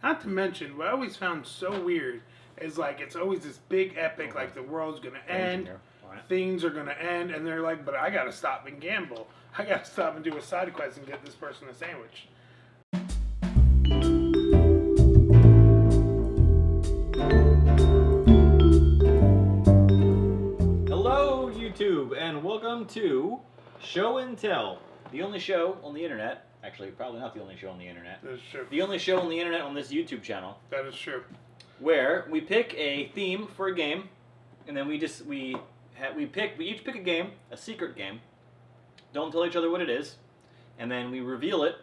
Not to mention, what I always found so weird is like it's always this big epic, like the world's gonna end, things are gonna end, and they're like, but I gotta stop and gamble. I gotta stop and do a side quest and get this person a sandwich. Hello, YouTube, and welcome to Show and Tell, the only show on the internet. Actually, probably not the only show on the internet. That is true. The only show on the internet on this YouTube channel. That is true. Where we pick a theme for a game, and then we each pick a game, a secret game. Don't tell each other what it is, and then we reveal it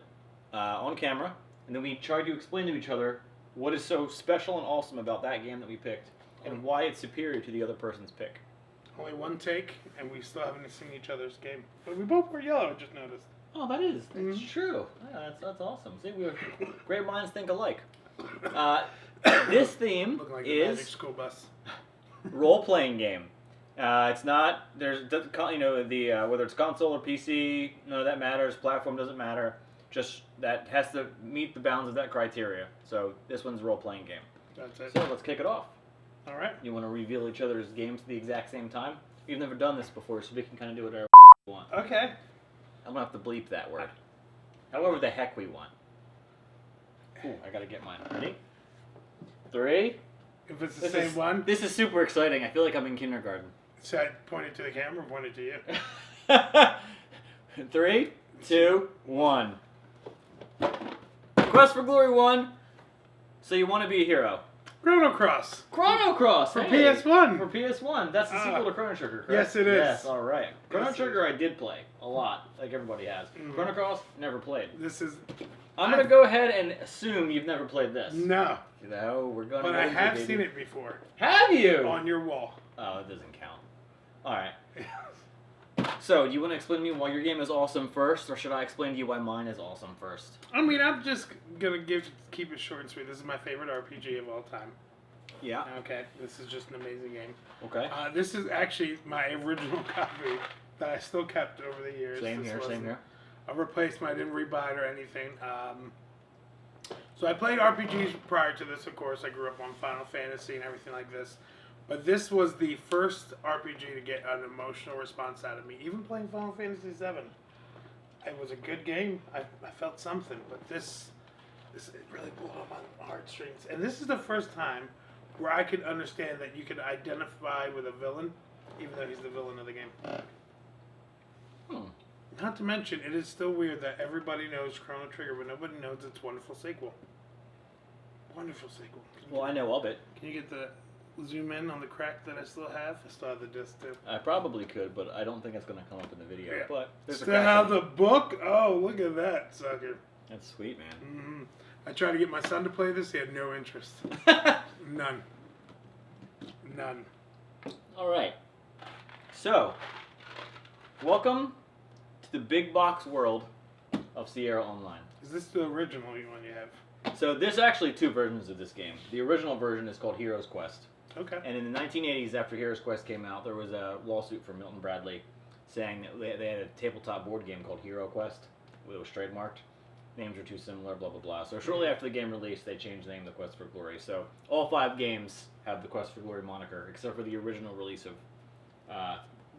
on camera, and then we try to explain to each other what is so special and awesome about that game that we picked, and why it's superior to the other person's pick. Only one take, and we still haven't seen each other's game. But we both were yellow, I just noticed. Oh, that's true. Yeah, that's awesome. See, we have great minds think alike. This theme like is Magic School Bus. role-playing game. It's not whether it's console or PC, none of that matters. Platform doesn't matter. Just that has to meet the bounds of that criteria. So this one's a role-playing game. That's it. So let's kick it off. All right. You want to reveal each other's games at the exact same time? We've never done this before, so we can kind of do whatever we want. Okay. I'm gonna have to bleep that word. However the heck we want. Ooh, I gotta get mine. Ready? 3. If it's the same one. This is super exciting. I feel like I'm in kindergarten. So I pointed to the camera, pointed to you. 3, 2, 1. Quest for Glory 1. So you want to be a hero. Chrono Cross. Chrono Cross! For hey, PS1. For PS1. That's the sequel to Chrono Trigger, correct? Yes, it is. Yes, alright. Chrono Yes, Trigger I did play a lot, like everybody has. Chrono Cross, never played. This is... I'm going to go ahead and assume you've never played this. No. No, we're going to... But I have seen it before. Have you? On your wall. Oh, it doesn't count. Alright. So, do you want to explain to me why your game is awesome first, or should I explain to you why mine is awesome first? I mean, I'm just going to keep it short and sweet. This is my favorite RPG of all time. Yeah. Okay, this is just an amazing game. Okay. This is actually my original copy that I still kept over the years. Same here. A replacement. I didn't rebuy it or anything. So I played RPGs prior to this, of course. I grew up on Final Fantasy and everything like this. But this was the first RPG to get an emotional response out of me. Even playing Final Fantasy VII. It was a good game. I felt something. But this it really pulled on my heartstrings. And this is the first time where I could understand that you could identify with a villain, even though he's the villain of the game. Not to mention, it is still weird that everybody knows Chrono Trigger, but nobody knows its wonderful sequel. Wonderful sequel. Well, I know of it. Can you get the zoom in on the crack that I still have? I still have the disc too. I probably could, but I don't think it's going to come up in the video. Yeah. But there's Still a crack have in it. the book? Oh, look at that sucker. That's sweet, man. I tried to get my son to play this. He had no interest. None. All right. So, welcome to the big box world of Sierra Online. Is this the original one you have? So there's actually 2 versions of this game. The original version is called Hero's Quest. Okay. And in the 1980s, after Hero's Quest came out, there was a lawsuit from Milton Bradley saying that they had a tabletop board game called Hero Quest. It was trademarked. Names are too similar, blah, blah, blah. So shortly after the game released, they changed the name to Quest for Glory. So all 5 games have the Quest for Glory moniker, except for the original release of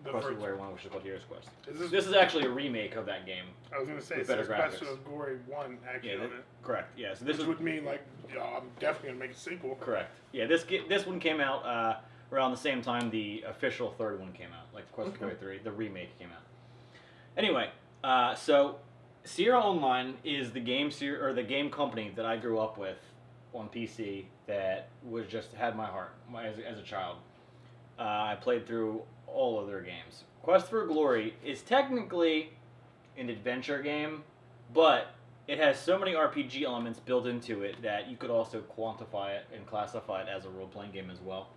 Quest for Glory 1, which is called Hero's Quest. This is actually a remake of that game. I was going to say, with it better says graphics. Quest for Glory 1 actually on it. Correct, yeah. So this Which would mean, like, I'm definitely going to make a sequel. Correct. Yeah, this one came out around the same time the official 3rd one came out, like Quest for Glory 3. The remake came out. Anyway, so Sierra Online is the game company that I grew up with on PC that was just had my heart as a child. I played through all of their games. Quest for Glory is technically an adventure game, but it has so many RPG elements built into it that you could also quantify it and classify it as a role-playing game as well.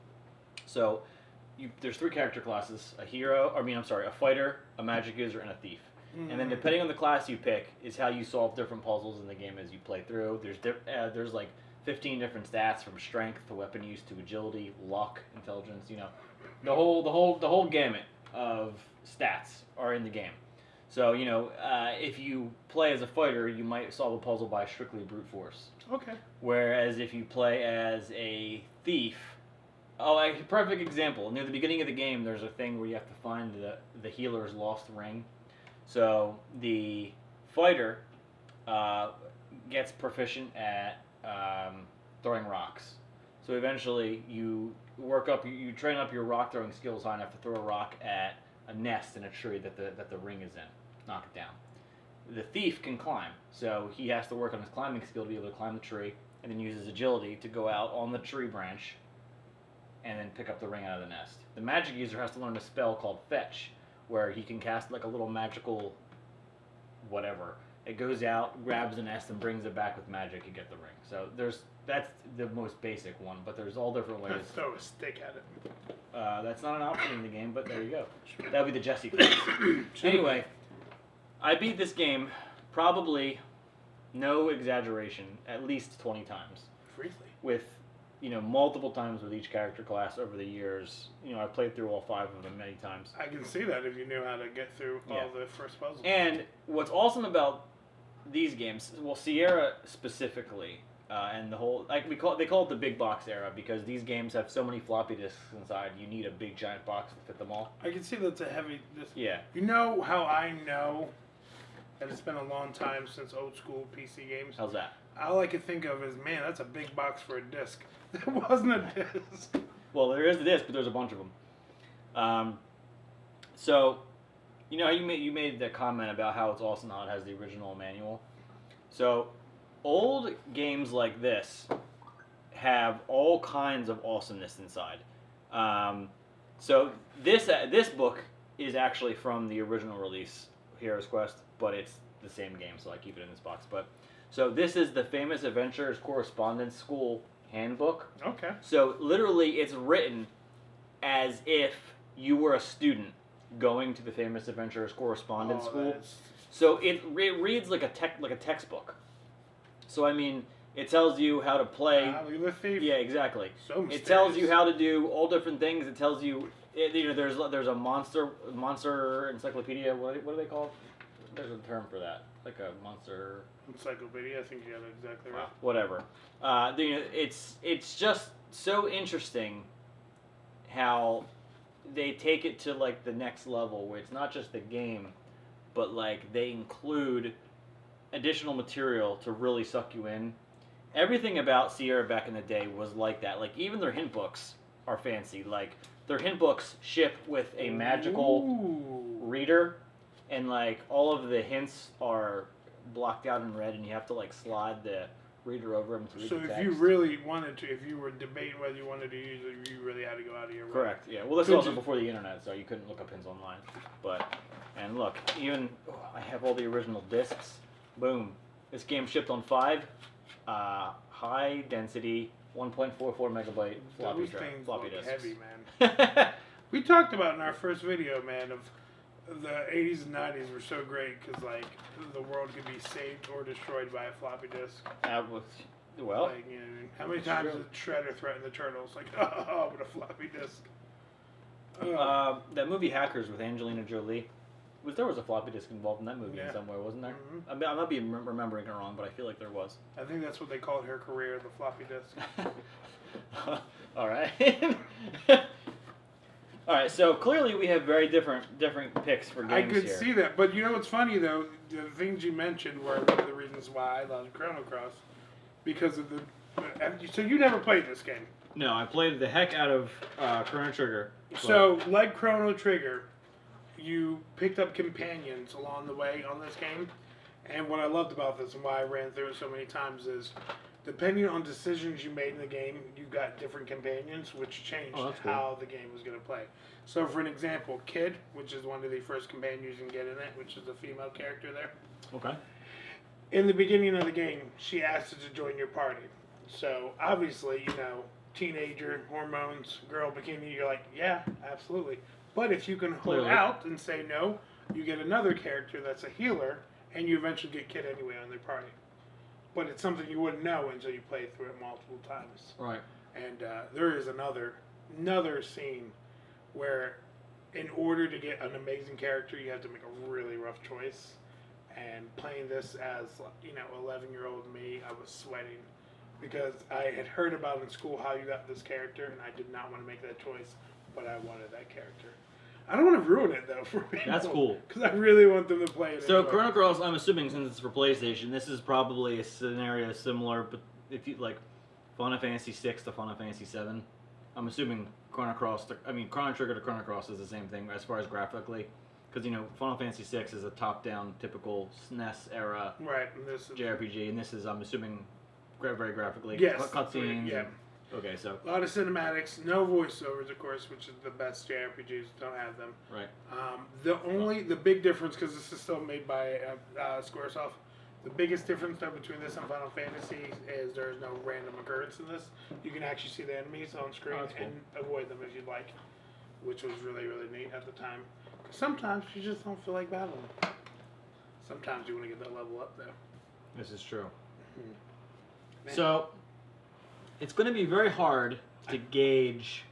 So there's 3 character classes: a fighter, a magic user, and a thief. And then depending on the class you pick is how you solve different puzzles in the game as you play through. There's like 15 different stats, from strength to weapon use to agility, luck, intelligence. You know, the whole gamut of stats are in the game. So if you play as a fighter, you might solve a puzzle by strictly brute force. Okay. Whereas if you play as a thief, a perfect example. Near the beginning of the game, there's a thing where you have to find the healer's lost ring. So the fighter gets proficient at throwing rocks. So eventually you train up your rock throwing skills high enough to throw a rock at a nest in a tree that the ring is in, knock it down. The thief can climb, so he has to work on his climbing skill to be able to climb the tree, and then use his agility to go out on the tree branch and then pick up the ring out of the nest. The magic user has to learn a spell called Fetch, where he can cast like a little magical whatever. It goes out, grabs the nest, and brings it back with magic to get the ring. So that's the most basic one, but there's all different ways. Throw a stick at it. That's not an option in the game, but there you go. That would be the Jesse class. Anyway, I beat this game probably, no exaggeration, at least 20 times. Really? With, multiple times with each character class over the years. I played through all 5 of them many times. I can see that if you knew how to get through all the first puzzles. And what's awesome about these games, well, Sierra specifically, and the whole, they call it the big box era because these games have so many floppy disks inside. You need a big giant box to fit them all. I can see that's a heavy disc. Yeah. You know how I know that it's been a long time since old school PC games? How's that? All I can think of is, man, that's a big box for a disc. That wasn't a disc. Well, there is the disc, but there's a bunch of them. So, you made the comment about how it's awesome how it has the original manual. So, old games like this have all kinds of awesomeness inside. So this book is actually from the original release, Hero's Quest, but it's the same game, so I keep it in this box. So this is the Famous Adventurers Correspondence School Handbook. Okay. So literally, it's written as if you were a student going to the Famous Adventurers Correspondence School. So it reads like a textbook. So I mean, it tells you how to play. The thief. Yeah, exactly. So mysterious. It tells you how to do all different things. It tells you, there's a monster encyclopedia. What do they call it? There's a term for that, like a monster encyclopedia. I think you got it exactly right. Whatever. It's just so interesting how they take it to like the next level, where it's not just the game, but like they include additional material to really suck you in. Everything about Sierra back in the day was like that. Like even their hint books are fancy. Like their hint books ship with a magical reader, and like all of the hints are blocked out in red, and you have to like slide the reader over them to read the text. So if you really wanted to, if you were debating whether you wanted to use it, you really had to go out of your way. Correct. Yeah. Well, this was also before the internet, so you couldn't look up hints online. And look, even I have all the original discs. Boom. This game shipped on 5 high density 1.44 megabyte Those things floppy look disks. heavy, man. We talked about in our first video, man, of the 80s and 90s were so great because like the world could be saved or destroyed by a floppy disk. Well, like, how many times did Shredder threaten the Turtles? Like, oh, with a floppy disk. That movie Hackers with Angelina Jolie. There was a floppy disk involved in that movie in some way, wasn't there? Mm-hmm. I might be remembering it wrong, but I feel like there was. I think that's what they called her career, the floppy disk. All right. All right, so clearly we have very different picks for games I could here. see that, but you know what's funny though? The things you mentioned were one of the reasons why I love Chrono Cross, because of the. So you never played this game? No, I played the heck out of Chrono Trigger. So like Chrono Trigger, you picked up companions along the way on this game, and what I loved about this and why I ran through it so many times is, depending on decisions you made in the game, you got different companions, which changed how the game was going to play. So, for an example, Kid, which is one of the first companions you can get in it, which is the female character there. Okay. In the beginning of the game, she asked you to join your party. So, obviously, teenager, hormones, girl, bikini, you're like, yeah, absolutely. But if you can hold out and say no, you get another character that's a healer, and you eventually get Kid anyway on their party. But it's something you wouldn't know until you play through it multiple times. Right. And there is another scene where, in order to get an amazing character, you have to make a really rough choice. And playing this as 11-year-old me, I was sweating because I had heard about in school how you got this character, and I did not want to make that choice, but I wanted that character. I don't want to ruin it though for people. That's cool. Because I really want them to play it. So Chrono Cross, I'm assuming since it's for PlayStation, this is probably a scenario similar, but if you like Final Fantasy 6 to Final Fantasy 7, I'm assuming Chrono Trigger to Chrono Cross is the same thing as far as graphically, because Final Fantasy 6 is a top-down typical SNES era right, and this is JRPG, and this is I'm assuming very graphically cutscenes. Yeah. Okay, so a lot of cinematics, no voiceovers, of course, which is the best JRPGs don't have them. right. The big difference, because this is still made by SquareSoft, the biggest difference though between this and Final Fantasy is there's no random occurrence in this. You can actually see the enemies on screen cool. and avoid them if you'd like, which was really neat at the time. Sometimes you just don't feel like battling. Sometimes you want to get that level up though. This is true. Man. So, it's going to be very hard to gauge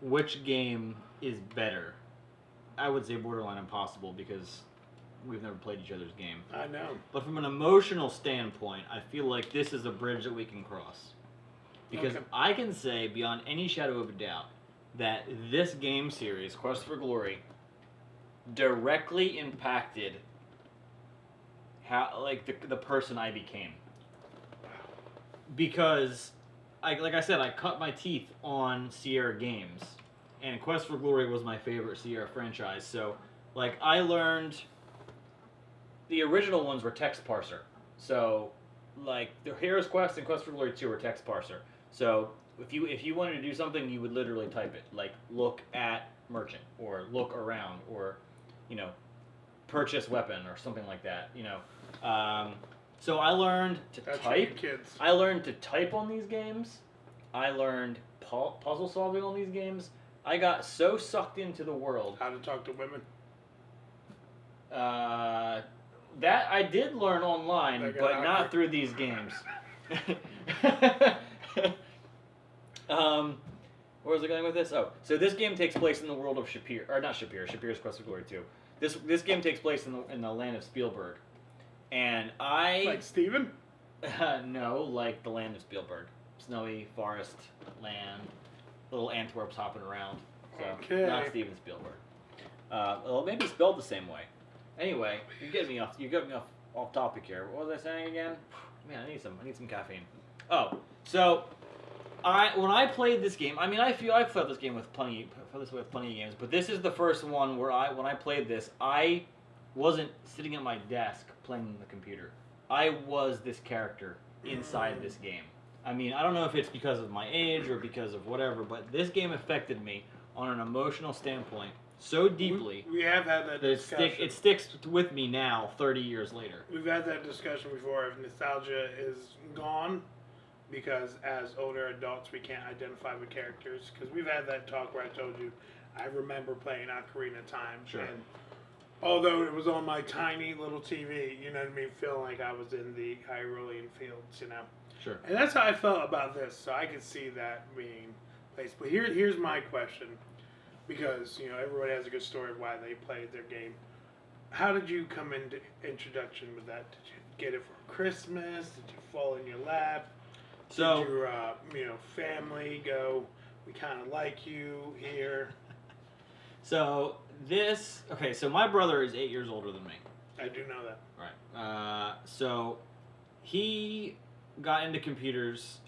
which game is better. I would say borderline impossible because we've never played each other's game. I know. But from an emotional standpoint, I feel like this is a bridge that we can cross. Because I can say beyond any shadow of a doubt that this game series, Quest for Glory, directly impacted how the person I became. Because, like I said, I cut my teeth on Sierra games, and Quest for Glory was my favorite Sierra franchise. So, I learned the original ones were text parser. So, the Hero's Quest and Quest for Glory 2 were text parser. So, if you wanted to do something, you would literally type it, look at merchant, or look around, or purchase weapon, or something like that. So I learned to type. I learned to type on these games. I learned puzzle solving on these games. I got so sucked into the world. How to talk to women. That I did learn online, but not through these games. Where was I going with this? Oh, so this game takes place in the world of Shapir, or not Shapir. Shapir's Quest of Glory 2. This game takes place in the land of Spielberg, and like Steven? No, like the land of Spielberg, snowy forest land, little Antwerp's hopping around. So not Steven Spielberg. Well, maybe spelled the same way. Anyway, you get me off topic here. What was I saying again? Man, I need some caffeine. Oh, so when I played this game, I mean, I've played this game with plenty of games, but this is the first one where when I played this, I wasn't sitting at my desk playing on the computer. I was this character inside this game. I mean, I don't know if it's because of my age or because of whatever, but this game affected me on an emotional standpoint so deeply. We have had that discussion. It sticks with me now, 30 years later. We've had that discussion before if nostalgia is gone because as older adults we can't identify with characters. Because we've had that talk where I told you I remember playing Ocarina of Time. Sure. And although it was on my tiny little TV, you know what I mean, feeling like I was in the Hyrulean fields, Sure. And that's how I felt about this, so I could see that being placed. But here's my question, because everybody has a good story of why they played their game. How did you come into introduction with that? Did you get it for Christmas? Did you fall in your lap? So did your family go, we kind of like you here? So so my brother is 8 years older than me. I do know that. Right. So he got into computers,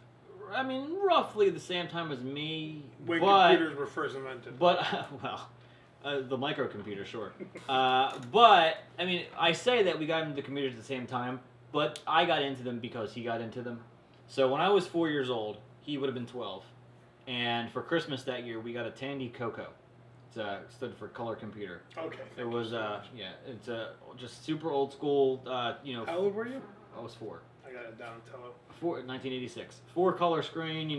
I mean, roughly the same time as me. When computers were first invented. But, the microcomputer, sure. But, I mean, I say that we got into computers at the same time, but I got into them because he got into them. So when I was 4 years old, he would have been 12. And for Christmas that year, we got a Tandy Coco. It stood for color computer. Okay. It was, it's just super old school, How old were you? I was 4. I got it down, tell it. 1986. 4-color screen,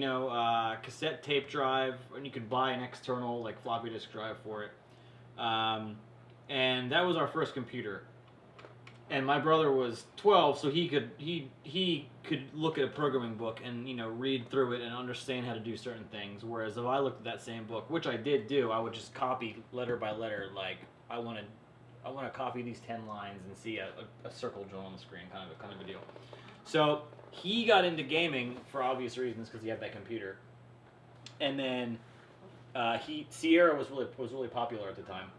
cassette tape drive, and you could buy an external, floppy disk drive for it. And that was our first computer. And my brother was 12, so he could look at a programming book and read through it and understand how to do certain things. Whereas if I looked at that same book, which I did do, I would just copy letter by letter. I want to copy these 10 lines and see a circle drawn on the screen, kind of a deal. So he got into gaming for obvious reasons because he had that computer, and then Sierra was really popular at the time.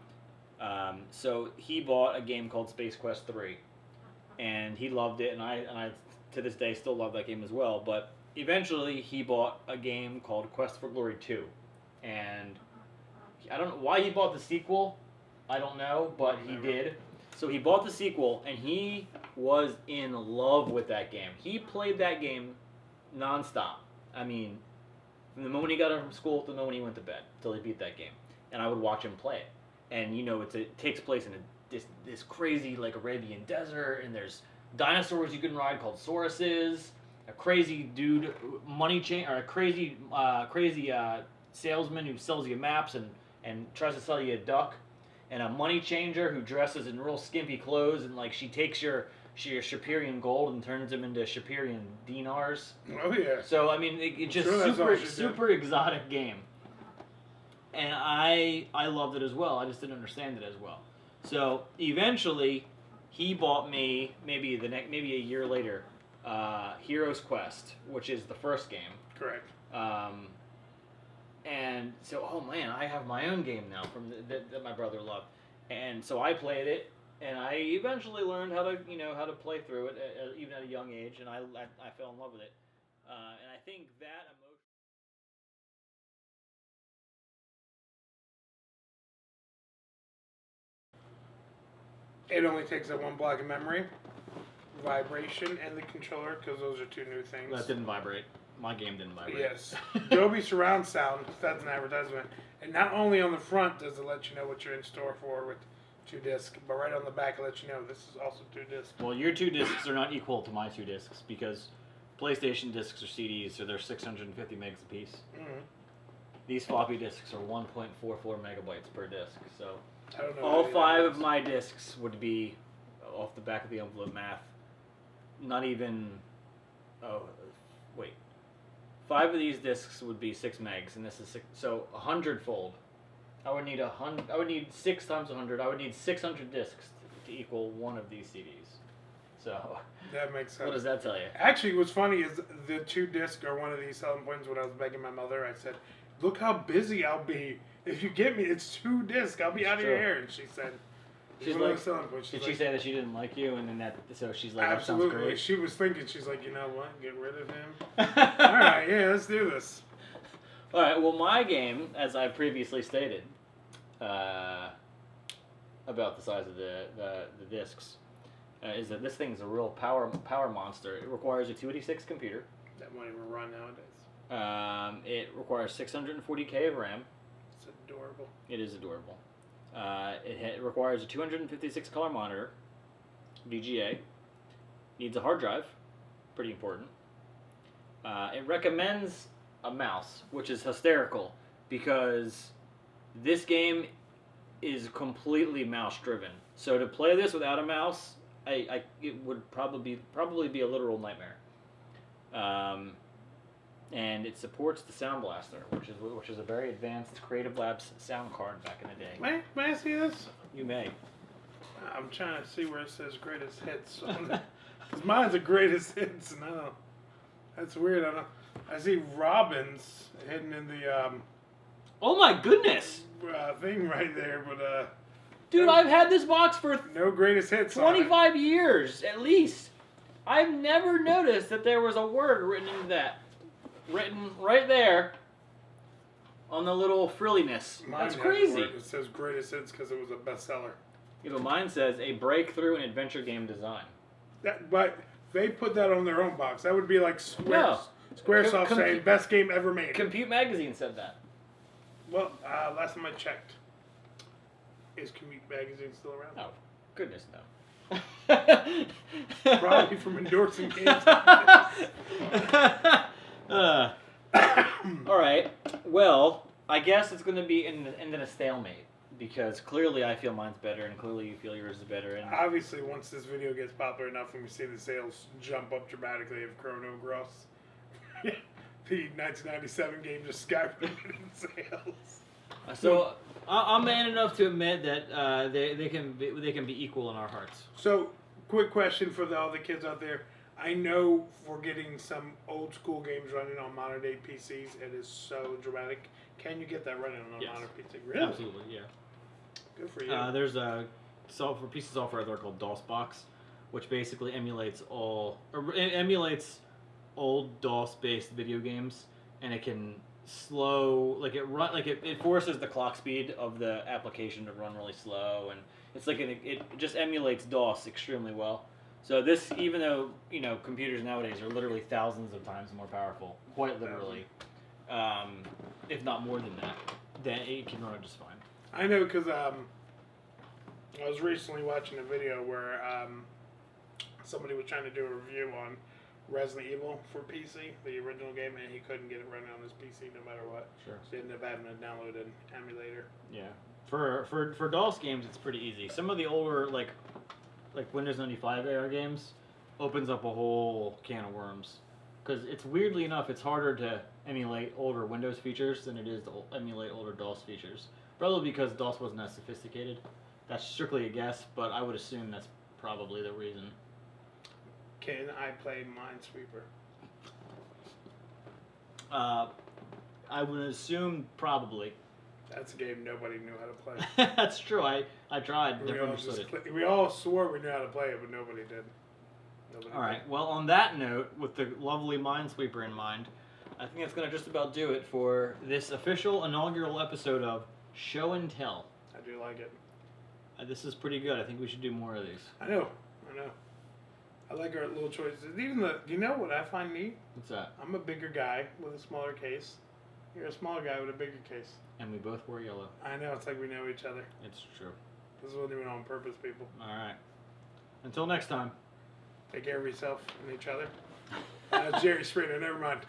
So he bought a game called Space Quest 3, and he loved it, and I to this day still love that game as well. But eventually he bought a game called Quest for Glory 2, and I don't know why he bought the sequel. I don't know, but he did. So he bought the sequel, and he was in love with that game. He played that game nonstop. I mean, from the moment he got home from school to the moment he went to bed, till he beat that game. And I would watch him play it. And you know, it takes place in this crazy like Arabian desert, and there's dinosaurs you can ride called sauruses. A crazy dude, or a crazy salesman who sells you maps and tries to sell you a duck. And a money changer who dresses in real skimpy clothes, and like she takes your Shapirian gold and turns them into Shapirian dinars. Oh yeah. So I mean, it's just super exotic game. And I loved it as well. I just didn't understand it as well. So eventually, he bought me maybe a year later, Hero's Quest, which is the first game. Correct. And so, oh man, I have my own game now that my brother loved, and so I played it, and I eventually learned how to play through it, even at a young age, and I fell in love with it, and I think that emotion. It only takes up one block of memory, vibration, and the controller, because those are two new things. That didn't vibrate. My game didn't vibrate. Yes. Dolby surround sound, that's an advertisement. And not only on the front does it let you know what you're in store for with 2 discs, but right on the back it lets you know this is also 2 discs. Well, your 2 discs are not equal to my 2 discs because PlayStation discs or CDs, so they're 650 megs a piece. Mm-hmm. These floppy disks are 1.44 megabytes per disc, so I don't know all 5 of my discs would be, off the back of the envelope math, not even, 5 of these discs would be 6 megs, and this is 6, so 100-fold. I would need 6 times 100. I would need 600 discs to equal one of these CDs. So that makes sense. What does that tell you? Actually, what's funny is the 2 discs are one of these selling points. When I was begging my mother, I said, "Look how busy I'll be if you get me. It's 2 discs. I'll be out of your hair." And she said, She's like, did she say that she didn't like you, and then so she's like, absolutely. That sounds great. She was thinking, she's like, you know what, get rid of him. All right, yeah, let's do this. All right, well, my game, as I previously stated, about the size of the discs, is that this thing's a real power monster. It requires a 286 computer. That won't even run nowadays. It requires 640K of RAM. It's adorable. It is adorable. It requires a 256 color monitor, VGA. Needs a hard drive, pretty important. It recommends a mouse, which is hysterical because this game is completely mouse driven. So to play this without a mouse, it would probably be a literal nightmare. And it supports the Sound Blaster, which is a very advanced Creative Labs sound card back in the day. May I see this? You may. I'm trying to see where it says greatest hits. Because mine's the greatest hits. No, that's weird. I don't. I see Robin's hidden in the oh my goodness! Thing right there, but dude, I've had this box for no greatest hits. 25 years at least. I've never noticed that there was a word written into that. Written right there on the little frilliness. That's crazy. It says greatest hits because it was a bestseller. Yeah, but mine says a breakthrough in adventure game design. But they put that on their own box. That would be like Squaresoft saying best game ever made. Compute Magazine said that. Well, last time I checked, is Compute Magazine still around? Oh, goodness no. Probably from endorsing games. All right. Well, I guess it's going to be in a stalemate because clearly I feel mine's better, and clearly you feel yours is better. And obviously, once this video gets popular enough, and we see the sales jump up dramatically of Chrono Gross, the 1997 game just skyrocketed in sales. So I'm man enough to admit that they can be equal in our hearts. So, quick question for all the kids out there. I know for getting some old school games running on modern day PCs, it is so dramatic. Can you get that running on a modern PC? Really? Absolutely, yeah. Good for you. There's a piece of software out there called DOSBox, which basically emulates old DOS-based video games, and it can it forces the clock speed of the application to run really slow, and it's like it just emulates DOS extremely well. So this, even though computers nowadays are literally thousands of times more powerful, quite literally, if not more than that, then it can run it just fine. I know because I was recently watching a video where somebody was trying to do a review on Resident Evil for PC, the original game, and he couldn't get it running on his PC no matter what. Sure. So he ended up having to download an emulator. Yeah. For DOS games, it's pretty easy. Some of the older like Windows 95 era games opens up a whole can of worms, because it's weirdly enough it's harder to emulate older Windows features than it is to emulate older DOS features. Probably because DOS wasn't as sophisticated. That's strictly a guess, but I would assume that's probably the reason. Can I play Minesweeper? I would assume probably. That's a game nobody knew how to play. That's true. I tried. Never understood it. We all swore we knew how to play it, but nobody did. All right. Well, on that note, with the lovely Minesweeper in mind, I think that's going to just about do it for this official inaugural episode of Show and Tell. I do like it. This is pretty good. I think we should do more of these. I know. I like our little choices. Even do you know what I find neat? What's that? I'm a bigger guy with a smaller case. You're a smaller guy with a bigger case. And we both wear yellow. I know. It's like we know each other. It's true. This wasn't even on purpose, people. All right. Until next time. Take care of yourself and each other. Jerry Springer. Never mind.